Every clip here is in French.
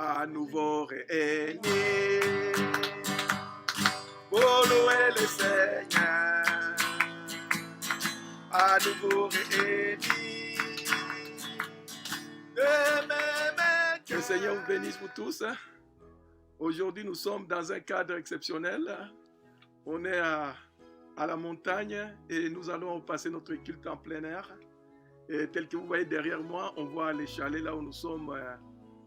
à nouveau réunis pour louer le Seigneur, à nouveau réunis. Que le Seigneur vous bénisse pour tous. Aujourd'hui, nous sommes dans un cadre exceptionnel. On est à la montagne et nous allons passer notre culte en plein air. Et tel que vous voyez derrière moi, on voit les chalets là où nous sommes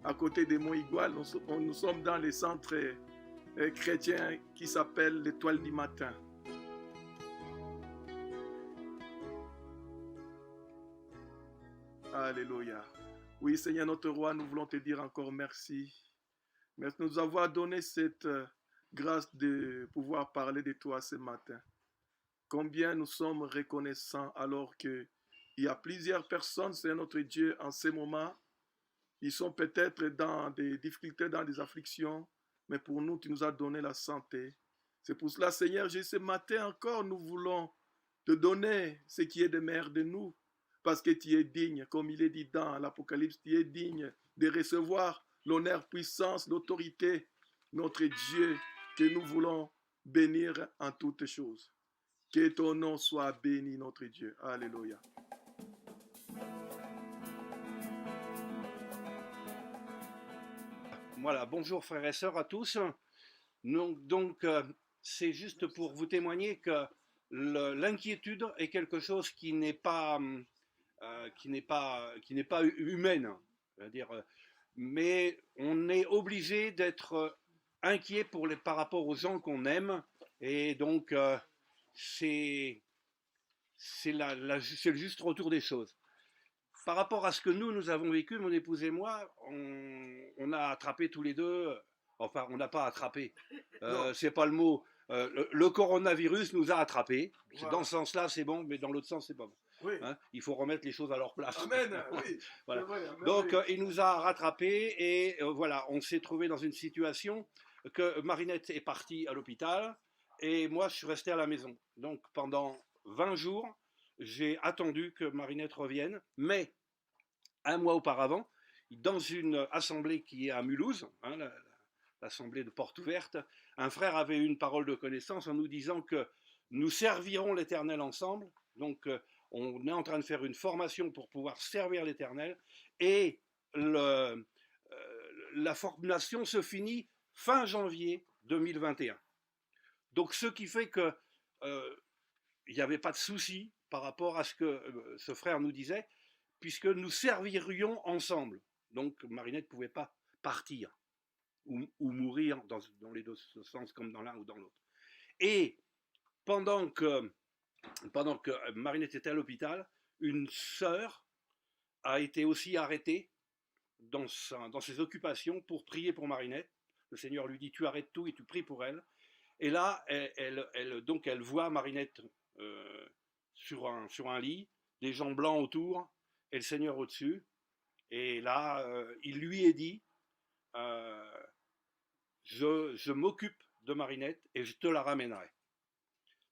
à côté des Monts Igual. Nous sommes dans les centres chrétiens qui s'appellent l'Étoile du Matin. Alléluia. Oui, Seigneur notre roi, nous voulons te dire encore merci. Merci de nous avoir donné cette grâce de pouvoir parler de toi ce matin. Combien nous sommes reconnaissants alors qu'il y a plusieurs personnes, Seigneur notre Dieu, en ce moment. Ils sont peut-être dans des difficultés, dans des afflictions, mais pour nous, tu nous as donné la santé. C'est pour cela, Seigneur, ce matin encore, nous voulons te donner ce qui est de meilleur de nous, parce que tu es digne, comme il est dit dans l'Apocalypse, tu es digne de recevoir l'honneur, puissance, l'autorité, notre Dieu, que nous voulons bénir en toutes choses. Que ton nom soit béni, notre Dieu. Alléluia. Voilà, bonjour frères et sœurs à tous. Donc c'est juste pour vous témoigner que l'inquiétude est quelque chose qui n'est pas humaine, c'est-à-dire, mais on est obligé d'être inquiet par rapport aux gens qu'on aime, et donc c'est le juste retour des choses. Par rapport à ce que nous avons vécu, mon épouse et moi, on a attrapé tous les deux, enfin on n'a pas attrapé, c'est pas le mot, le coronavirus nous a attrapés. Voilà. Dans ce sens-là c'est bon, mais dans l'autre sens c'est pas bon. Oui. Hein, il faut remettre les choses à leur place. Amen, oui. Voilà. Vrai, amen, donc oui. Il nous a rattrapés et voilà, on s'est trouvé dans une situation que Marinette est partie à l'hôpital et moi je suis resté à la maison. Donc pendant 20 jours, j'ai attendu que Marinette revienne, mais un mois auparavant, dans une assemblée qui est à Mulhouse, hein, l'assemblée de Porte Ouverte, un frère avait eu une parole de connaissance en nous disant que nous servirons l'Éternel ensemble. Donc on est en train de faire une formation pour pouvoir servir l'Éternel et la formation se finit fin janvier 2021. Donc ce qui fait que il n'y avait pas de souci par rapport à ce que ce frère nous disait, puisque nous servirions ensemble. Donc Marinette ne pouvait pas partir ou mourir dans les deux sens, comme dans l'un ou dans l'autre. Et pendant que Marinette était à l'hôpital, une sœur a été aussi arrêtée dans ses occupations pour prier pour Marinette. Le Seigneur lui dit, tu arrêtes tout et tu pries pour elle. Et là, elle voit Marinette sur un lit, des gens blancs autour, et le Seigneur au-dessus. Et là, il lui est dit, je m'occupe de Marinette et je te la ramènerai.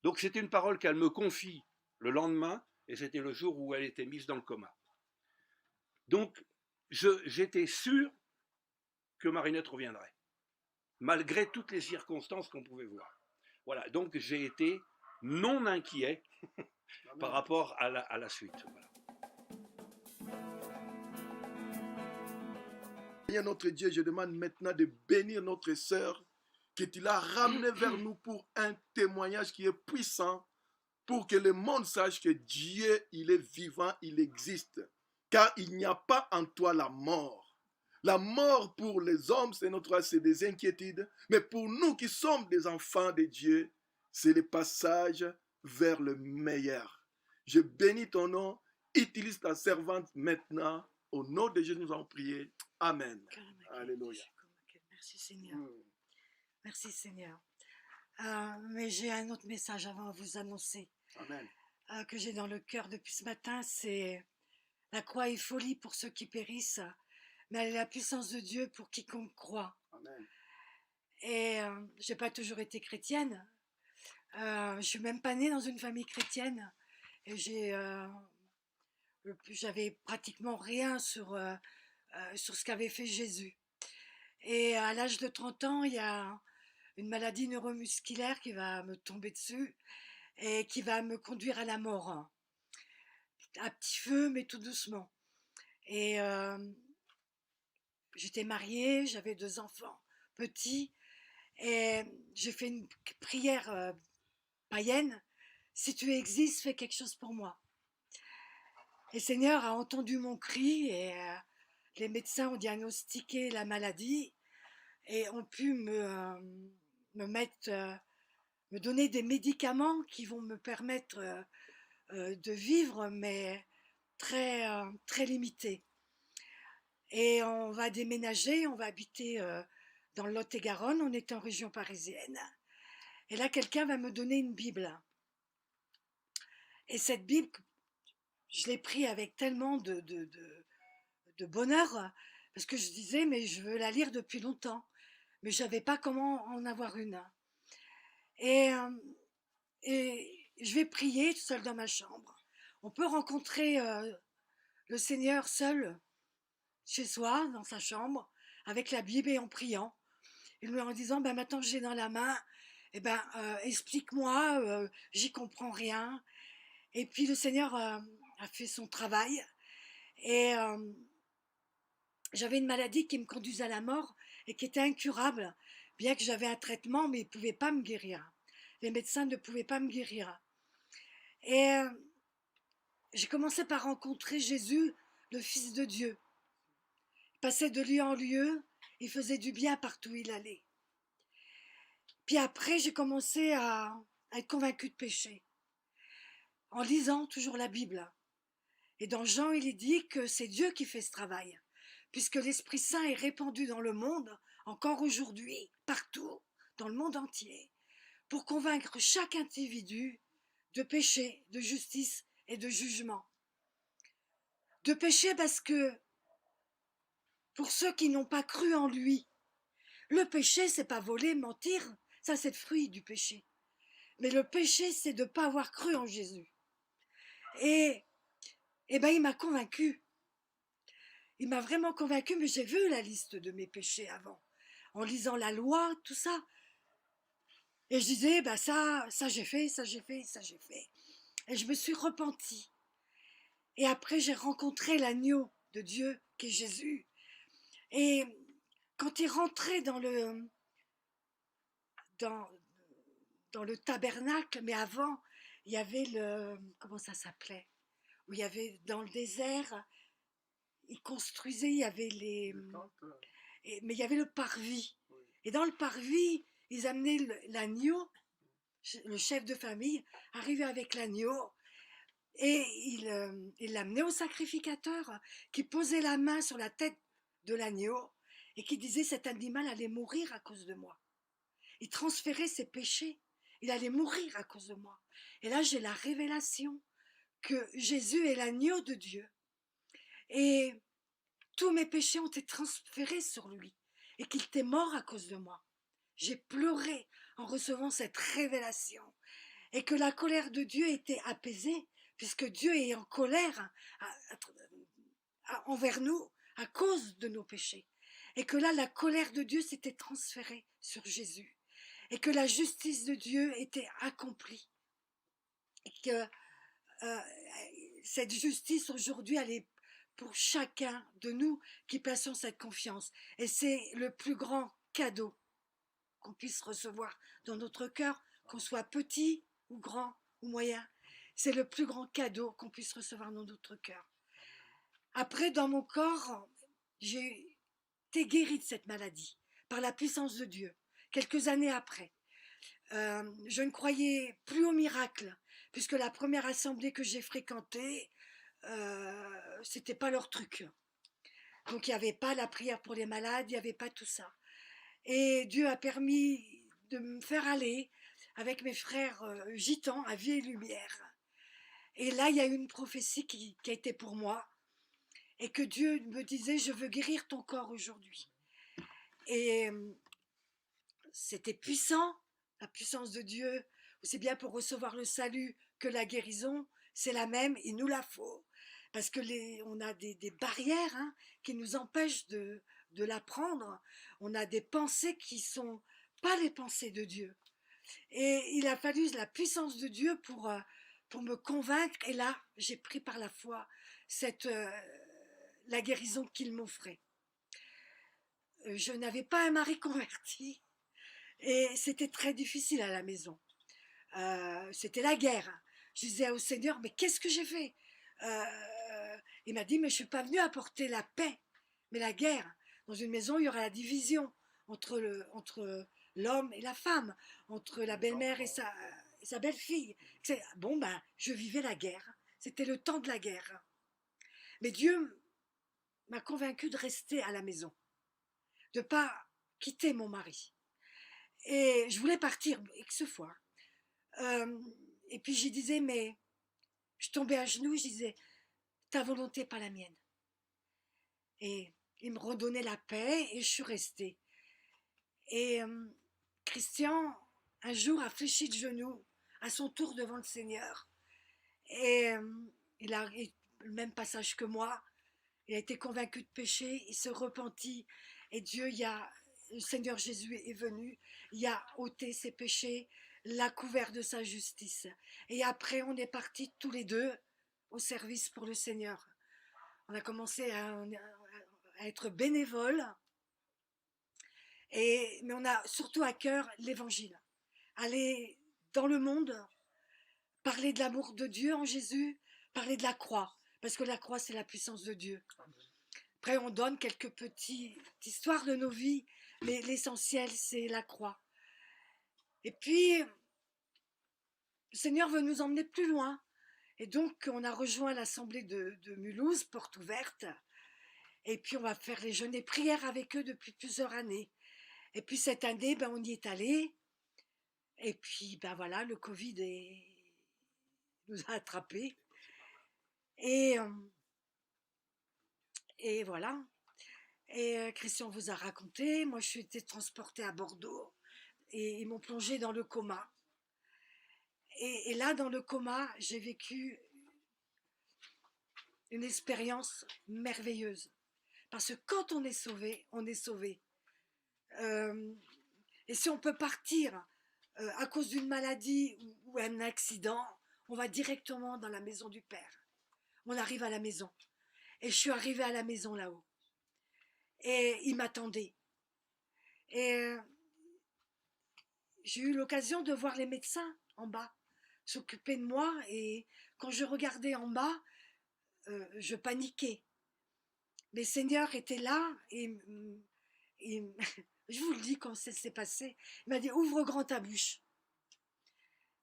Donc c'était une parole qu'elle me confie le lendemain, et c'était le jour où elle était mise dans le coma. Donc j'étais sûr que Marinette reviendrait, malgré toutes les circonstances qu'on pouvait voir. Voilà, donc j'ai été non inquiet par rapport à la suite. Voilà. Seigneur notre Dieu, je demande maintenant de bénir notre sœur, que tu l'as ramenée vers nous pour un témoignage qui est puissant, pour que le monde sache que Dieu, il est vivant, il existe. Car il n'y a pas en toi la mort. La mort pour les hommes, c'est des inquiétudes, mais pour nous qui sommes des enfants de Dieu, c'est le passage vers le meilleur. Je bénis ton nom, utilise ta servante maintenant. Au nom de Jésus, nous avons prié. Amen. Alléluia. Merci Seigneur. Merci Seigneur. Mais j'ai un autre message avant à vous annoncer. Amen. Que j'ai dans le cœur depuis ce matin, c'est la croix est folie pour ceux qui périssent, mais elle est la puissance de Dieu pour quiconque croit. Amen. Et je n'ai pas toujours été chrétienne. Je ne suis même pas née dans une famille chrétienne. Et j'avais pratiquement rien sur ce qu'avait fait Jésus. Et à l'âge de 30 ans, il y a une maladie neuromusculaire qui va me tomber dessus et qui va me conduire à la mort. À petit feu, mais tout doucement. Et j'étais mariée, j'avais 2 enfants petits, et j'ai fait une prière païenne. Si tu existes, fais quelque chose pour moi. Et le Seigneur a entendu mon cri et les médecins ont diagnostiqué la maladie et ont pu me mettre, me donner des médicaments qui vont me permettre de vivre, mais très limité. Et on va déménager, on va habiter dans le Lot-et-Garonne, on est en région parisienne. Et là, quelqu'un va me donner une Bible. Et cette Bible, je l'ai prise avec tellement de bonheur, parce que je disais, mais je veux la lire depuis longtemps, mais je ne savais pas comment en avoir une. Et, et je vais prier tout seul dans ma chambre. On peut rencontrer le Seigneur seul, chez soi, dans sa chambre, avec la Bible et en priant. Et lui en disant, ben maintenant que j'ai dans la main, eh ben, explique-moi, j'y comprends rien. Et puis le Seigneur a fait son travail. Et j'avais une maladie qui me conduisait à la mort et qui était incurable, bien que j'avais un traitement, mais ils ne pouvaient pas me guérir. Les médecins ne pouvaient pas me guérir. Et j'ai commencé par rencontrer Jésus, le Fils de Dieu. Il passait de lieu en lieu, il faisait du bien partout où il allait. Puis après, j'ai commencé à être convaincue de péché, en lisant toujours la Bible. Et dans Jean, il est dit que c'est Dieu qui fait ce travail, puisque l'Esprit Saint est répandu dans le monde, encore aujourd'hui, partout, dans le monde entier, pour convaincre chaque individu de péché, de justice et de jugement. De péché parce que, pour ceux qui n'ont pas cru en lui, le péché, c'est pas voler, mentir, ça c'est le fruit du péché. Mais le péché, c'est de ne pas avoir cru en Jésus. Et ben, il m'a convaincu. Il m'a vraiment convaincu, mais j'ai vu la liste de mes péchés avant, en lisant la loi, tout ça. Et je disais, bah ça j'ai fait, ça j'ai fait, ça j'ai fait. Et je me suis repentie. Et après, j'ai rencontré l'agneau de Dieu, qui est Jésus. Et quand il rentrait dans, dans le tabernacle, mais avant, il y avait comment ça s'appelait? Où il y avait dans le désert, ils construisaient, il y avait mais il y avait le parvis. Oui. Et dans le parvis, ils amenaient l'agneau, le chef de famille arrivait avec l'agneau et il l'amenait au sacrificateur qui posait la main sur la tête de l'agneau et qui disait cet animal allait mourir à cause de moi. Il transférait ses péchés, il allait mourir à cause de moi. Et là, j'ai la révélation que Jésus est l'agneau de Dieu. Et tous mes péchés ont été transférés sur lui et qu'il était mort à cause de moi. J'ai pleuré en recevant cette révélation et que la colère de Dieu était apaisée puisque Dieu est en colère envers nous à cause de nos péchés. Et que là, la colère de Dieu s'était transférée sur Jésus et que la justice de Dieu était accomplie. Et que cette justice aujourd'hui, elle est pour chacun de nous qui plaçons cette confiance. Et c'est le plus grand cadeau qu'on puisse recevoir dans notre cœur, qu'on soit petit ou grand ou moyen. C'est le plus grand cadeau qu'on puisse recevoir dans notre cœur. Après, dans mon corps, j'ai été guérie de cette maladie par la puissance de Dieu. Quelques années après, je ne croyais plus au miracle, puisque la première assemblée que j'ai fréquentée, c'était pas leur truc. Donc il n'y avait pas la prière pour les malades, il n'y avait pas tout ça. Et Dieu a permis de me faire aller avec mes frères gitans à Vie et Lumière. Et là, il y a eu une prophétie qui a été pour moi, et que Dieu me disait, je veux guérir ton corps aujourd'hui. Et c'était puissant, la puissance de Dieu, aussi bien pour recevoir le salut que la guérison, c'est la même, il nous la faut. Parce que on a des barrières qui nous empêchent de de l'apprendre, on a des pensées qui ne sont pas les pensées de Dieu. Et il a fallu la puissance de Dieu pour me convaincre. Et là, j'ai pris par la foi la guérison qu'il m'offrait. Je n'avais pas un mari converti et c'était très difficile à la maison. C'était la guerre. Je disais au Seigneur, mais qu'est-ce que j'ai fait? Il m'a dit, mais je ne suis pas venu apporter la paix, mais la guerre. Dans une maison, il y aura la division entre l'homme et la femme, entre la belle-mère et sa belle-fille. Bon, ben, je vivais la guerre. C'était le temps de la guerre. Mais Dieu m'a convaincu de rester à la maison, de ne pas quitter mon mari. Et je voulais partir X fois. Et puis je disais, mais je tombais à genoux, je disais, ta volonté, pas la mienne. Et il me redonnait la paix et je suis restée. Et Christian, un jour, a fléchi de genoux à son tour devant le Seigneur. Et il a le même passage que moi. Il a été convaincu de péché, il se repentit. Et Dieu, le Seigneur Jésus est venu, il a ôté ses péchés, l'a couvert de sa justice. Et après, on est partis tous les deux au service pour le Seigneur. On a commencé à être bénévoles, mais on a surtout à cœur l'évangile. Aller dans le monde, parler de l'amour de Dieu en Jésus, parler de la croix, parce que la croix, c'est la puissance de Dieu. Après, on donne quelques petites histoires de nos vies, mais l'essentiel, c'est la croix. Et puis, le Seigneur veut nous emmener plus loin. Et donc, on a rejoint l'assemblée de Mulhouse, porte ouverte. Et puis, on va faire les jeûnes et prières avec eux depuis plusieurs années. Et puis, cette année, ben, on y est allé. Et puis, ben voilà, le Covid nous a attrapés. Et voilà. Et Christian vous a raconté, moi je suis été transportée à Bordeaux et ils m'ont plongée dans le coma. Et là, dans le coma, j'ai vécu une expérience merveilleuse. Parce que quand on est sauvé, on est sauvé. Et si on peut partir à cause d'une maladie ou un accident, on va directement dans la maison du Père. On arrive à la maison. Et je suis arrivée à la maison là-haut. Et il m'attendait. Et j'ai eu l'occasion de voir les médecins en bas s'occuper de moi. Et quand je regardais en bas, je paniquais. Mais le Seigneur était là et je vous le dis quand ça s'est passé. Il m'a dit, ouvre grand ta bouche.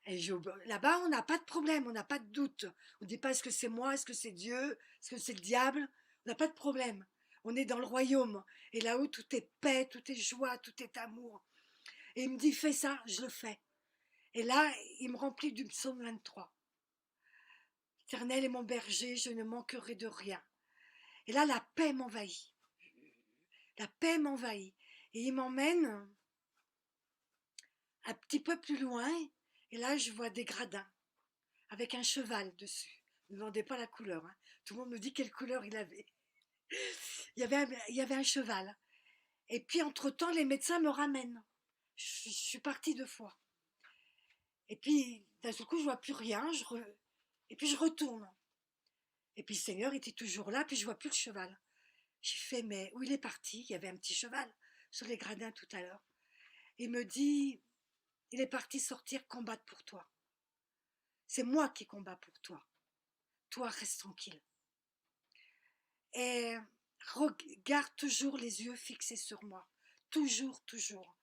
Et là-bas, on n'a pas de problème, on n'a pas de doute. On ne dit pas est-ce que c'est moi, est-ce que c'est Dieu, est-ce que c'est le diable. On n'a pas de problème. On est dans le royaume. Et là-haut, tout est paix, tout est joie, tout est amour. Et il me dit, fais ça, je le fais. Et là, il me remplit du psaume 23. L'Éternel est mon berger, je ne manquerai de rien. Et là, la paix m'envahit. La paix m'envahit. Et il m'emmène un petit peu plus loin. Et là, je vois des gradins avec un cheval dessus. Ne me demandez pas la couleur. Hein. Tout le monde me dit quelle couleur il avait. Il y avait un cheval. Et puis, entre-temps, les médecins me ramènent. Je suis partie 2 fois. Et puis, d'un seul coup, je vois plus rien. Et puis, je retourne. Et puis, le Seigneur était toujours là. Puis, je vois plus le cheval. J'ai fait, mais où il est parti? Il y avait un petit cheval sur les gradins tout à l'heure. Il me dit, il est parti sortir combattre pour toi. C'est moi qui combats pour toi. Toi, reste tranquille. Et regarde toujours les yeux fixés sur moi. Toujours, toujours.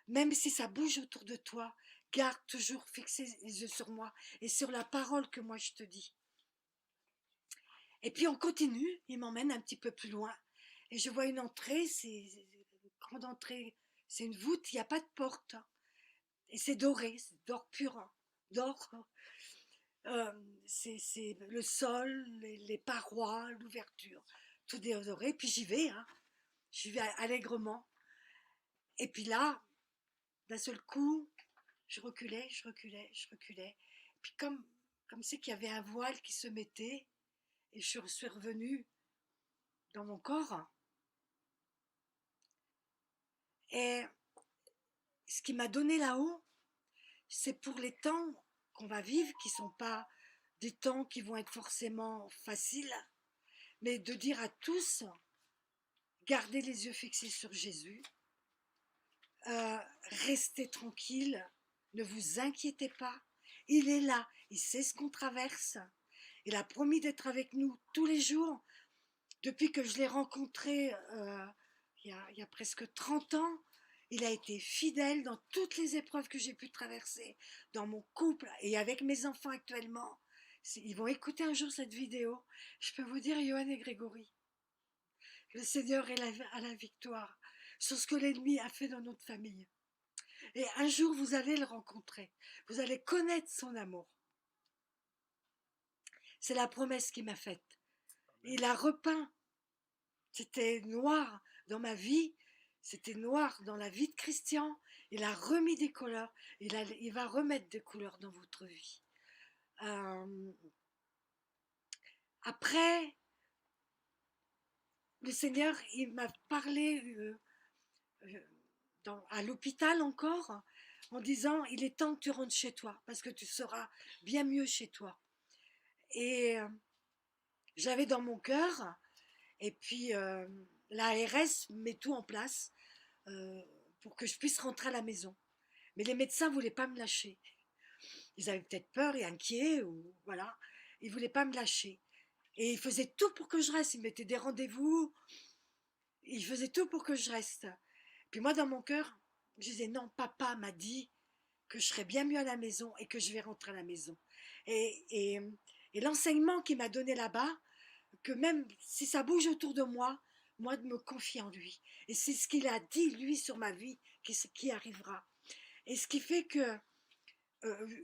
Même si ça bouge autour de toi, garde toujours fixé les yeux sur moi et sur la parole que moi je te dis. Et puis on continue, il m'emmène un petit peu plus loin. Et je vois une entrée, c'est une grande entrée, c'est une voûte, il n'y a pas de porte. Et c'est doré, c'est d'or pur, d'or. C'est le sol, les parois, l'ouverture, tout est doré. Puis j'y vais, hein. J'y vais allègrement. Et puis là, d'un seul coup, je reculais, je reculais, je reculais. Puis comme c'est qu'il y avait un voile qui se mettait, et je suis revenue dans mon corps. Et ce qui m'a donné là-haut, c'est pour les temps qu'on va vivre, qui ne sont pas des temps qui vont être forcément faciles, mais de dire à tous, gardez les yeux fixés sur Jésus, restez tranquille, ne vous inquiétez pas, il est là, il sait ce qu'on traverse, il a promis d'être avec nous tous les jours. Depuis que je l'ai rencontré il y a presque 30 ans, il a été fidèle dans toutes les épreuves que j'ai pu traverser, dans mon couple et avec mes enfants actuellement. Ils vont écouter un jour cette vidéo. Je peux vous dire, Johan et Grégory, le Seigneur est à la victoire sur ce que l'ennemi a fait dans notre famille. Et un jour, vous allez le rencontrer. Vous allez connaître son amour. C'est la promesse qu'il m'a faite. Il a repeint. C'était noir dans ma vie. C'était noir dans la vie de Christian. Il a remis des couleurs. Il va remettre des couleurs dans votre vie. Après, le Seigneur, il m'a parlé à l'hôpital encore, en disant, il est temps que tu rentres chez toi, parce que tu seras bien mieux chez toi. Et j'avais dans mon cœur, et puis l'ARS met tout en place pour que je puisse rentrer à la maison. Mais les médecins ne voulaient pas me lâcher. Ils avaient peut-être peur et inquiets, ou voilà. Ils ne voulaient pas me lâcher. Et ils faisaient tout pour que je reste. Ils mettaient des rendez-vous. Ils faisaient tout pour que je reste. Puis moi, dans mon cœur, je disais non, papa m'a dit que je serais bien mieux à la maison et que je vais rentrer à la maison. Et l'enseignement qu'il m'a donné là-bas, que même si ça bouge autour de moi de me confier en lui. Et c'est ce qu'il a dit, lui, sur ma vie, qui arrivera. Et ce qui fait que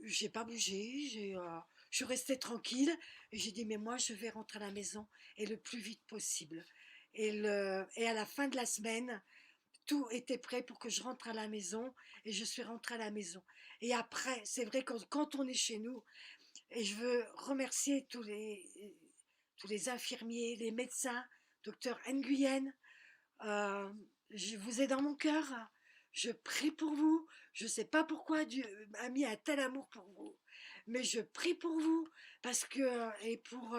j'ai pas bougé, je suis restée tranquille et j'ai dit mais moi je vais rentrer à la maison et le plus vite possible. Et à la fin de la semaine, tout était prêt pour que je rentre à la maison et je suis rentrée à la maison. Et après, c'est vrai que quand on est chez nous, et je veux remercier tous les infirmiers, les médecins, docteur Nguyen, je vous ai dans mon cœur, je prie pour vous, je ne sais pas pourquoi Dieu a mis un tel amour pour vous, mais je prie pour vous, parce que, et pour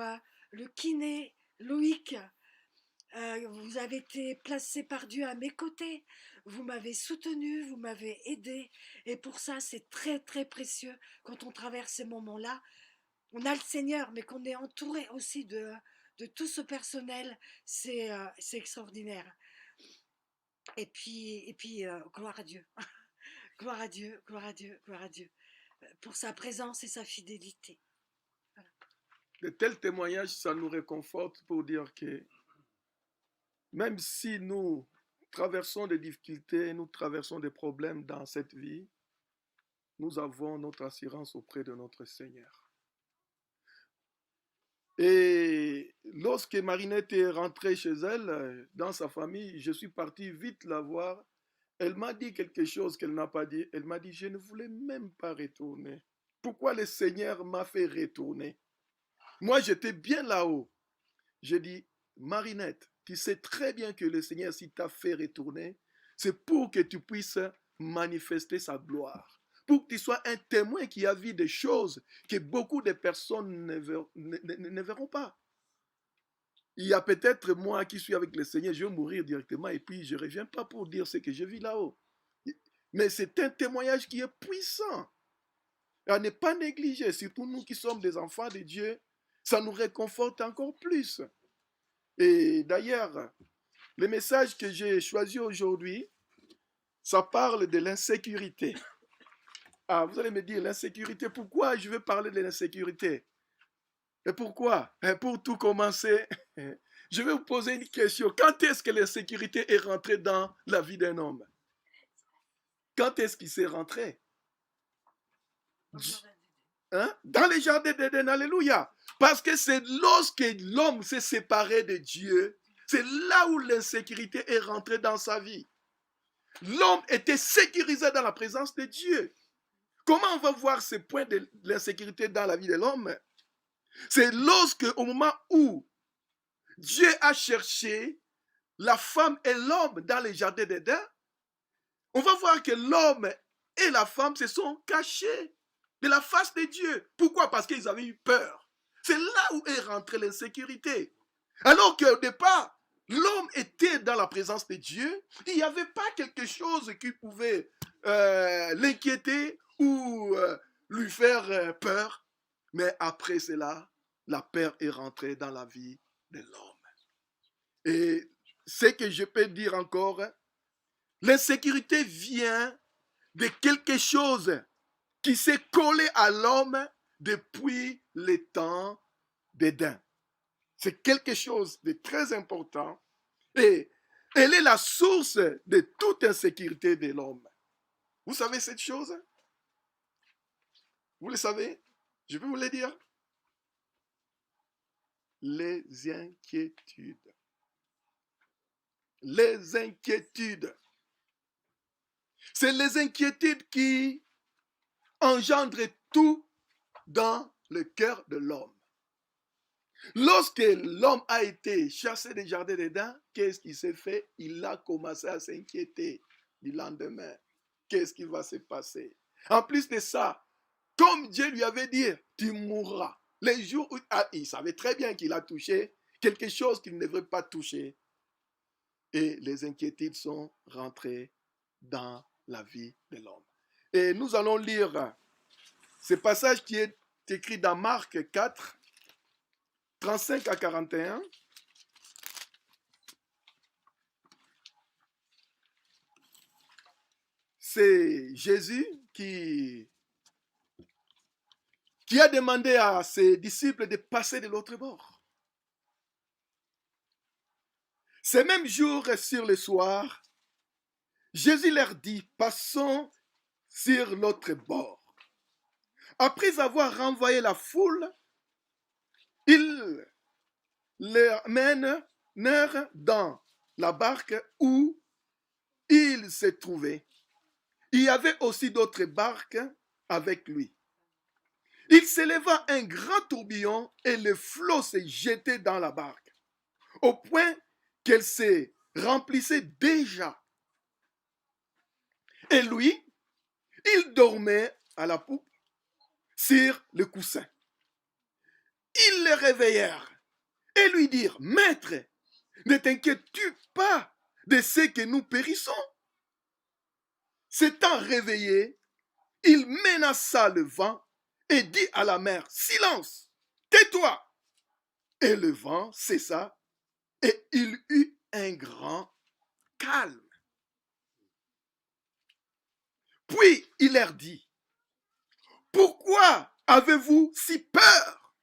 le kiné, Loïc, vous avez été placé par Dieu à mes côtés, vous m'avez soutenu, vous m'avez aidé, et pour ça c'est très très précieux quand on traverse ces moments-là. On a le Seigneur, mais qu'on est entouré aussi de tout ce personnel, c'est extraordinaire. Et puis gloire à Dieu, gloire à Dieu, gloire à Dieu, gloire à Dieu, pour sa présence et sa fidélité. Voilà. De tels témoignages, ça nous réconforte pour dire que même si nous traversons des difficultés, nous traversons des problèmes dans cette vie, nous avons notre assurance auprès de notre Seigneur. Et lorsque Marinette est rentrée chez elle, dans sa famille, je suis parti vite la voir. Elle m'a dit quelque chose qu'elle n'a pas dit. Elle m'a dit, je ne voulais même pas retourner. Pourquoi le Seigneur m'a fait retourner? Moi, j'étais bien là-haut. J'ai dit, Marinette, tu sais très bien que le Seigneur, s'il t'a fait retourner, c'est pour que tu puisses manifester sa gloire. Pour que tu sois un témoin qui a vu des choses que beaucoup de personnes ne verront pas. Il y a peut-être moi qui suis avec le Seigneur, je vais mourir directement et puis je ne reviens pas pour dire ce que je vis là-haut. Mais c'est un témoignage qui est puissant. Et à ne pas négliger, surtout nous qui sommes des enfants de Dieu, ça nous réconforte encore plus. Et d'ailleurs, le message que j'ai choisi aujourd'hui, ça parle de l'insécurité. Ah, vous allez me dire, l'insécurité, pourquoi je veux parler de l'insécurité? Et pourquoi? Pour tout commencer, je vais vous poser une question. Quand est-ce que l'insécurité est rentrée dans la vie d'un homme? Quand est-ce qu'il s'est rentré? Dans les jardins d'Éden, alléluia. Parce que c'est lorsque l'homme s'est séparé de Dieu, c'est là où l'insécurité est rentrée dans sa vie. L'homme était sécurisé dans la présence de Dieu. Comment on va voir ce point de l'insécurité dans la vie de l'homme? C'est lorsque, au moment où Dieu a cherché la femme et l'homme dans les jardins d'Éden, on va voir que l'homme et la femme se sont cachés de la face de Dieu. Pourquoi? Parce qu'ils avaient eu peur. C'est là où est rentrée l'insécurité. Alors qu'au départ, l'homme était dans la présence de Dieu, il n'y avait pas quelque chose qui pouvait l'inquiéter ou lui faire peur. Mais après cela, la peur est rentrée dans la vie de l'homme. Et ce que je peux dire encore, l'insécurité vient de quelque chose qui s'est collé à l'homme depuis les temps d'Éden. C'est quelque chose de très important et elle est la source de toute insécurité de l'homme. Vous savez cette chose? Vous le savez? Je peux vous le dire? Les inquiétudes. Les inquiétudes. C'est les inquiétudes qui engendrent tout dans le cœur de l'homme. Lorsque l'homme a été chassé des jardins d'Éden, qu'est-ce qui s'est fait? Il a commencé à s'inquiéter du lendemain. Qu'est-ce qui va se passer? En plus de ça, comme Dieu lui avait dit, tu mourras. Les jours où il savait très bien qu'il a touché quelque chose qu'il ne devrait pas toucher. Et les inquiétudes sont rentrées dans la vie de l'homme. Et nous allons lire ce passage qui est écrit dans Marc 4, 35 à 41. C'est Jésus qui a demandé à ses disciples de passer de l'autre bord. Ces mêmes jours sur le soir, Jésus leur dit, passons sur l'autre bord. Après avoir renvoyé la foule, ils les menèrent dans la barque où ils se trouvaient. Il y avait aussi d'autres barques avec lui. Il s'éleva un grand tourbillon et le flot se jetait dans la barque, au point qu'elle se remplissait déjà. Et lui, il dormait à la poupe sur le coussin. Ils le réveillèrent et lui dirent, Maître, ne t'inquiètes-tu pas de ce que nous périssons? S'étant réveillé, il menaça le vent et dit à la mer, Silence, tais-toi. Et le vent cessa et il eut un grand calme. Puis il leur dit, pourquoi avez-vous si peur?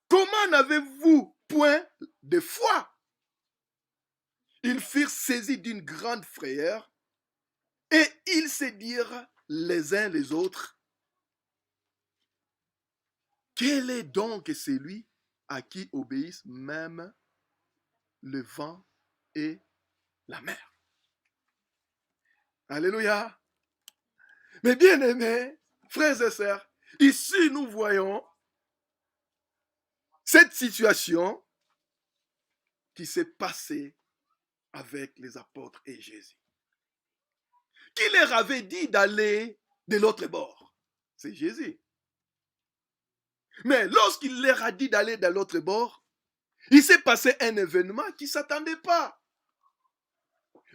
Comment n'avez-vous point de foi? Ils furent saisis d'une grande frayeur et ils se dirent les uns les autres, quel est donc celui à qui obéissent même le vent et la mer? Alléluia. Mais bien aimés, frères et sœurs, ici nous voyons cette situation qui s'est passée avec les apôtres et Jésus. Qui leur avait dit d'aller de l'autre bord? C'est Jésus. Mais lorsqu'il leur a dit d'aller de l'autre bord, il s'est passé un événement qui ne s'attendait pas.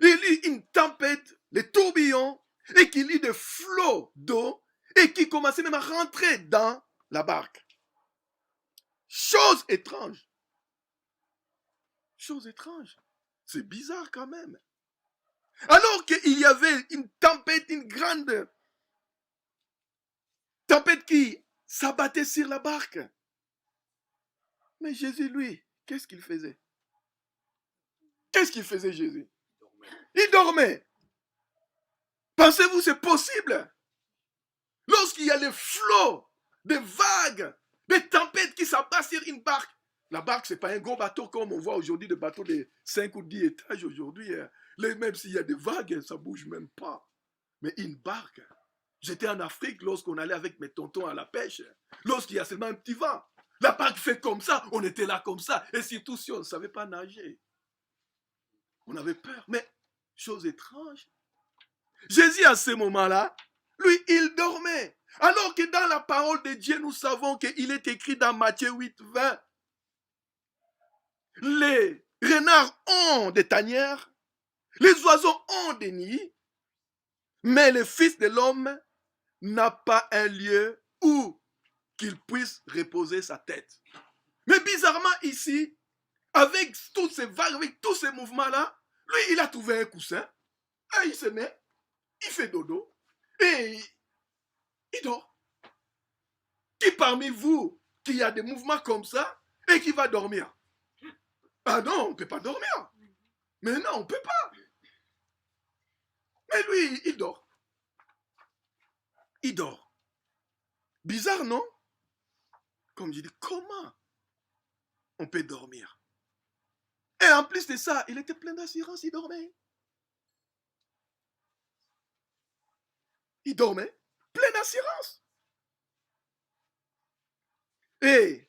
Il y eut une tempête, des tourbillons, et qu'il y eut des flots d'eau, et qui commençaient même à rentrer dans la barque. Chose étrange. Chose étrange. C'est bizarre quand même. Alors qu'il y avait une tempête, une grande tempête qui s'abattait sur la barque. Mais Jésus, lui, qu'est-ce qu'il faisait? Qu'est-ce qu'il faisait Jésus? Il dormait. Pensez-vous c'est possible? Lorsqu'il y a des flots, des vagues, des tempêtes qui s'abattent sur une barque. La barque, ce n'est pas un gros bateau comme on voit aujourd'hui, des bateaux de 5 ou 10 étages aujourd'hui. Même s'il y a des vagues, ça ne bouge même pas. Mais une barque. J'étais en Afrique lorsqu'on allait avec mes tontons à la pêche. Lorsqu'il y a seulement un petit vent. La barque fait comme ça, on était là comme ça. Et surtout si on ne savait pas nager. On avait peur. Mais, chose étrange, Jésus, à ce moment-là, lui, il dormait. Alors que dans la parole de Dieu, nous savons qu'il est écrit dans Matthieu 8, 20, les renards ont des tanières, les oiseaux ont des nids, mais le Fils de l'homme n'a pas un lieu où qu'il puisse reposer sa tête. Mais bizarrement ici, avec toutes ces vagues, avec tous ces mouvements-là, lui, il a trouvé un coussin, et il se met, il fait dodo, et il dort. Qui parmi vous, qui a des mouvements comme ça, et qui va dormir? Ah non, on ne peut pas dormir. Mais non, on ne peut pas. Mais lui, il dort. Il dort. Bizarre, non? Comme je dis, comment on peut dormir? Et en plus de ça, il était plein d'assurance, il dormait. Il dormait, plein d'assurance. Et,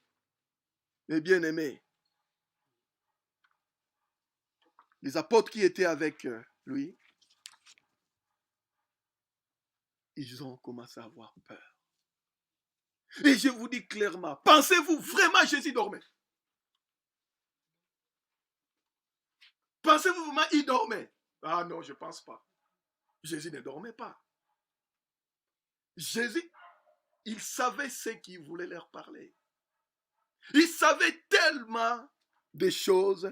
mes bien-aimés, les apôtres qui étaient avec lui, ils ont commencé à avoir peur. Et je vous dis clairement, pensez-vous vraiment Jésus dormait? Pensez-vous vraiment qu'il dormait? Ah non, je ne pense pas. Jésus ne dormait pas. Jésus, il savait ce qu'il voulait leur parler. Il savait tellement des choses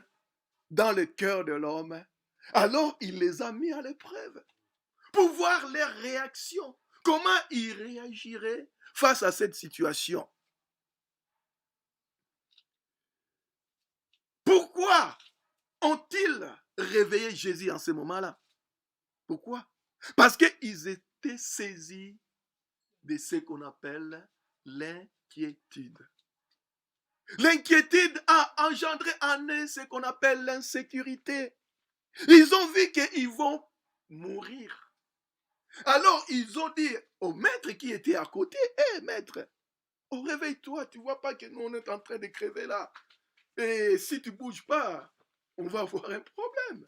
dans le cœur de l'homme. Alors, il les a mis à l'épreuve pour voir leurs réactions. Comment ils réagiraient face à cette situation. Pourquoi ont-ils réveillé Jésus en ce moment-là? Pourquoi? Parce qu'ils étaient saisis de ce qu'on appelle l'inquiétude. L'inquiétude a engendré en eux ce qu'on appelle l'insécurité. Ils ont vu qu'ils vont mourir. Alors ils ont dit au maître qui était à côté, hé maître, oh, réveille-toi, tu ne vois pas que nous on est en train de crever là. Et si tu ne bouges pas, on va avoir un problème.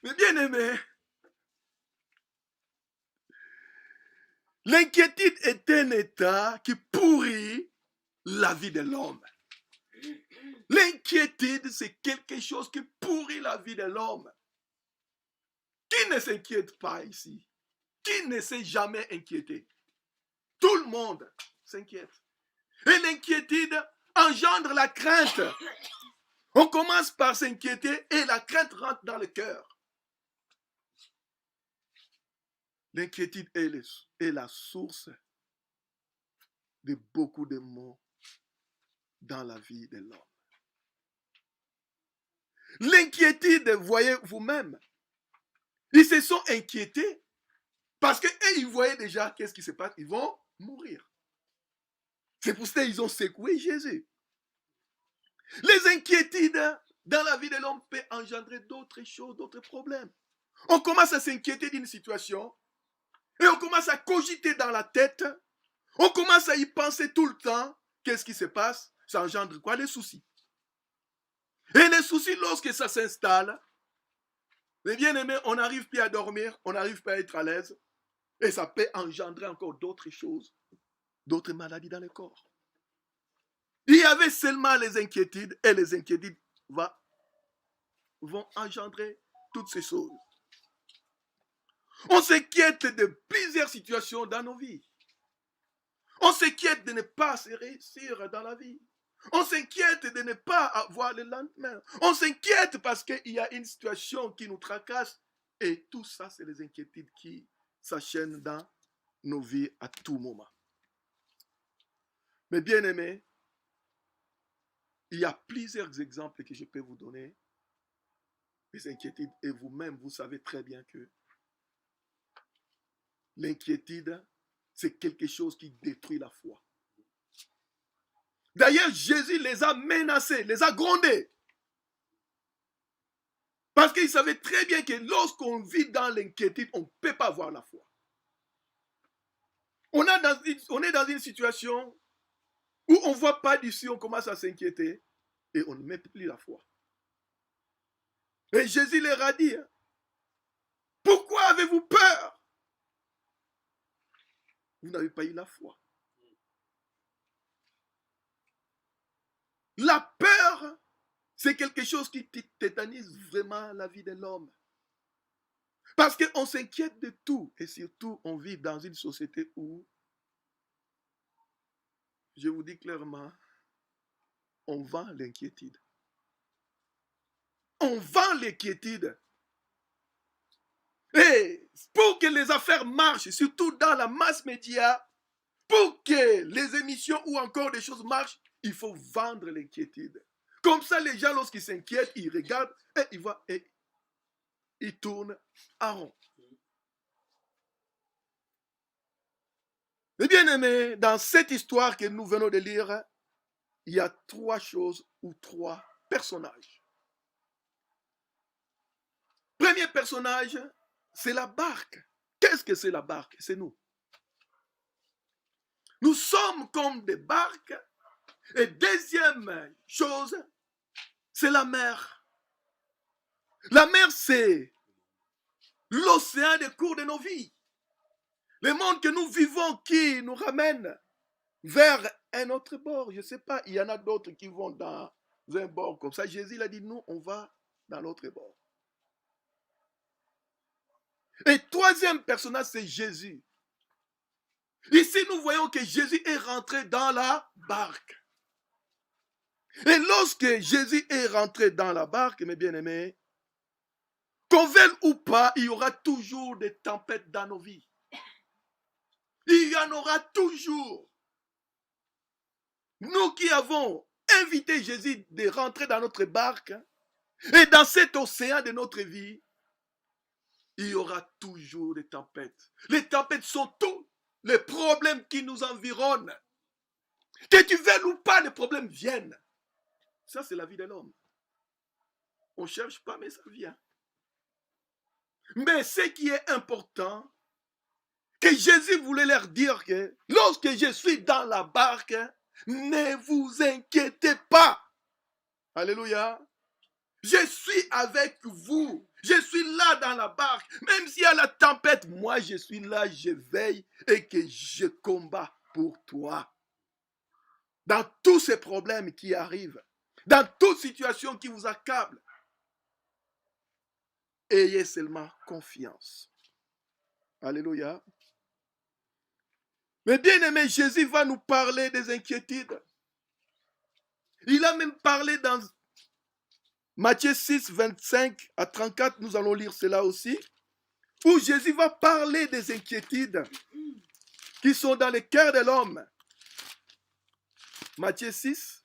Mais bien aimé, l'inquiétude est un état qui pourrit la vie de l'homme. L'inquiétude, c'est quelque chose qui pourrit la vie de l'homme. Qui ne s'inquiète pas ici? Qui ne s'est jamais inquiété? Tout le monde s'inquiète. Et l'inquiétude engendre la crainte. On commence par s'inquiéter et la crainte rentre dans le cœur. L'inquiétude est la source de beaucoup de maux dans la vie de l'homme. L'inquiétude, voyez vous-même, ils se sont inquiétés parce qu'ils voyaient déjà qu'est-ce qui se passe, ils vont mourir. C'est pour ça qu'ils ont secoué Jésus. Les inquiétudes dans la vie de l'homme peuvent engendrer d'autres choses, d'autres problèmes. On commence à s'inquiéter d'une situation et on commence à cogiter dans la tête. On commence à y penser tout le temps. Qu'est-ce qui se passe? Ça engendre quoi? Les soucis. Et les soucis, lorsque ça s'installe, les bien-aimés, on n'arrive plus à dormir, on n'arrive pas à être à l'aise. Et ça peut engendrer encore d'autres choses, d'autres maladies dans le corps. Il y avait seulement les inquiétudes, et les inquiétudes vont engendrer toutes ces choses. On s'inquiète de plusieurs situations dans nos vies. On s'inquiète de ne pas se réussir dans la vie. On s'inquiète de ne pas avoir le lendemain. On s'inquiète parce qu'il y a une situation qui nous tracasse. Et tout ça, c'est les inquiétudes qui s'enchaînent dans nos vies à tout moment. Mais bien aimés, il y a plusieurs exemples que je peux vous donner. Les inquiétudes, et vous-même, vous savez très bien que l'inquiétude, c'est quelque chose qui détruit la foi. D'ailleurs, Jésus les a menacés, les a grondés. Parce qu'il savait très bien que lorsqu'on vit dans l'inquiétude, on ne peut pas avoir la foi. On est dans une situation où on ne voit pas d'ici, on commence à s'inquiéter et on ne met plus la foi. Et Jésus leur a dit, pourquoi avez-vous vous n'avez pas eu la foi. La peur, c'est quelque chose qui tétanise vraiment la vie de l'homme. Parce qu'on s'inquiète de tout. Et surtout, on vit dans une société où, je vous dis clairement, on vend l'inquiétude. On vend l'inquiétude. Et pour que les affaires marchent, surtout dans la masse média, pour que les émissions ou encore des choses marchent, il faut vendre l'inquiétude. Comme ça, les gens, lorsqu'ils s'inquiètent, ils regardent et ils voient et ils tournent en rond. Mais bien aimé, dans cette histoire que nous venons de lire, il y a trois choses ou trois personnages. Premier personnage, c'est la barque. Qu'est-ce que c'est la barque? C'est nous. Nous sommes comme des barques. Et deuxième chose, c'est la mer. La mer, c'est l'océan des cours de nos vies. Le monde que nous vivons qui nous ramène vers un autre bord. Je ne sais pas, il y en a d'autres qui vont dans un bord comme ça. Jésus il a dit, nous, on va dans l'autre bord. Et troisième personnage, c'est Jésus. Ici, nous voyons que Jésus est rentré dans la barque. Et lorsque Jésus est rentré dans la barque, mes bien-aimés, qu'on veuille ou pas, il y aura toujours des tempêtes dans nos vies. Il y en aura toujours. Nous qui avons invité Jésus de rentrer dans notre barque, et dans cet océan de notre vie, il y aura toujours des tempêtes. Les tempêtes sont tous les problèmes qui nous environnent. Que tu veuilles ou pas, les problèmes viennent. Ça, c'est la vie de l'homme. On ne cherche pas, mais ça vient. Mais ce qui est important, que Jésus voulait leur dire que lorsque je suis dans la barque, ne vous inquiétez pas. Alléluia. Je suis avec vous. Je suis là dans la barque. Même s'il y a la tempête, moi je suis là, je veille et que je combats pour toi. Dans tous ces problèmes qui arrivent, dans toute situation qui vous accable, ayez seulement confiance. Alléluia. Mais bien aimé, Jésus va nous parler des inquiétudes. Il a même parlé dans Matthieu 6, 25 à 34, nous allons lire cela aussi, où Jésus va parler des inquiétudes qui sont dans le cœur de l'homme. Matthieu 6.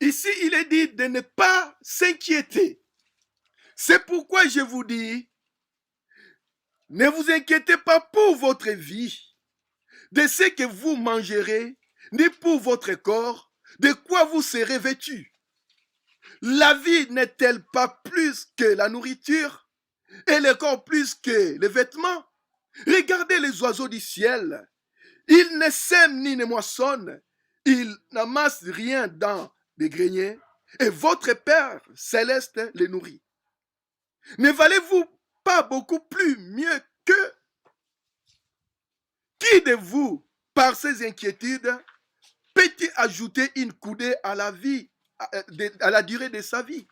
Ici, il est dit de ne pas s'inquiéter. C'est pourquoi je vous dis, ne vous inquiétez pas pour votre vie, de ce que vous mangerez, ni pour votre corps, de quoi vous serez vêtus. La vie n'est-elle pas plus que la nourriture, et le corps plus que les vêtements? Regardez les oiseaux du ciel. Ils ne sèment ni ne moissonnent, ils n'amassent rien dans des greniers, et votre Père céleste les nourrit. Ne valez-vous pas beaucoup plus mieux que qui de vous, par ses inquiétudes, peut-il ajouter une coudée à la vie, à la durée de sa vie?